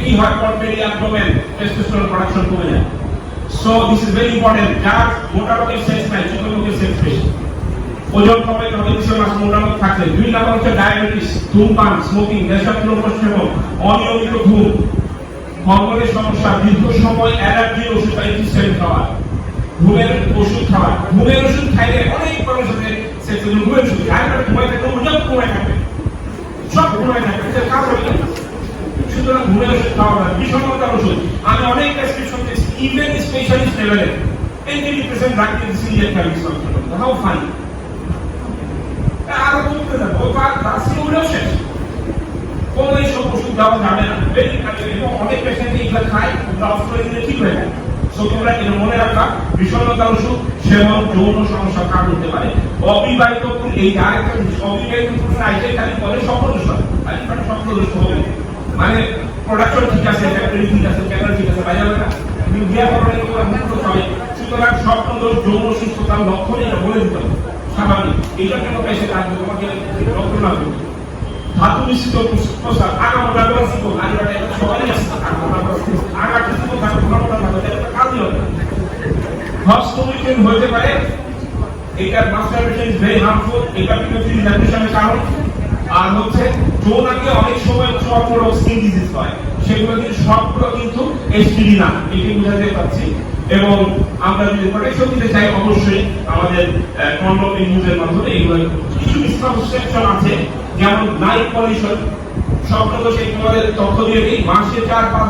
কি হয় পরপেরি abdomen testosterone production কমে যায়। So this is very important. যার মোটা লোকের সেক্স নাই, ছোট লোকের সেক্স বেশি, ওজন কমে কন্ডিশন মাস মোটা লোক থাকলে। দুই নাম্বার হচ্ছে ডায়াবেটিস, ধূমপান, স্মোকিং, নেশাদ্রব্য সেবন, অনিয়মিত ঘুম, হরমোনের সমস্যা, দীর্ঘ সময় অ্যালার্জির ওষুধ ইনসুলিন খাওয়া, ঘুমের ওষুধ খাওয়া। ঘুমের ওষুধ খাইলে অনেক মানুষের সাথে সেক্স ঘুমের ওষুধ খাইলে ঘুমাই থাকলে ওজন কমে থাকবে, সব ঘুমাই থাকবে, কাজ হবে না। সুতরাং ঘুমের ওষুধ খাওয়া না, বিষণ্ণতার ওষুধ আমি অনেক প্রেসক্রিপশন দিয়েছি, ইভেন স্পেশালিস্ট লেভেলে এন্টিডিপ্রেসেন্ট রাখতে দিচ্ছি হাউ ফানি। আরো বলতে যাবো রাশিগুলোও শেষ, কোনো এইসব ওষুধ দেওয়া যাবে না। অনেক পেশেন্ট এইগুলো খায়, অফ করে দিলে ঠিক হয়ে যায়। সো তোমরা এটা মনে রাখা, বিষণ্ণতার ওষুধ সেবন যৌন সমস্যা কারণ হতে পারে। অবিবাহিত এই আরেকটা অবিবাহিত পুরুষ আইসে খালি বলে স্বপ্নদোষ হয়, খালি স্বপ্নদোষ হবে মানে প্রোডাকশন ঠিক আছে, ফ্যাক্টরি ঠিক আছে, ক্যামেরা ঠিক আছে, বাইরে না বিয়া করার মুক্ত হয়। সুতরাং স্বপ্নদোষ যৌন সুস্থতার লক্ষণ এটা বলে দিতে হবে, স্বাভাবিক। এইটা কেন পেশেন্ট আসবে তোমাকে লক্ষ্য না করবে। ধাতু মিশ্রিত প্রস্তাব আগামোটা গ্লাসিকো আলিবাটা এটা সবাই আছে, আগা কিছু ধাতু ঘনটা থাকে, এটা কাজই হবে। হস্তমৈথুন হতে পারে, এটা মাস্টারবেশন ইজ ভেরি হার্মফুল, এটা পিউরিটি রিলেশনের কারণ। আর হচ্ছে যৌনাকে অনেক সময় চর্ম স্কিন ডিজিজ হয়, সেগুলো কিন্তু সবগুলো কিন্তু এসটিডি না, এটি বুঝাতে পারছি। এবং আমরা যদি প্রোটেকশন দিতে চাই অবশ্যই আমাদের কন্ডোম ইউজের মাধ্যমে এগুলো কিছু মিসকনসেপশন আছে, যেমন নাইট পলিউশন, স্বপ্নদোষ। এই তোমাদের তথ্য দিয়ে দিই, মাসে 4-5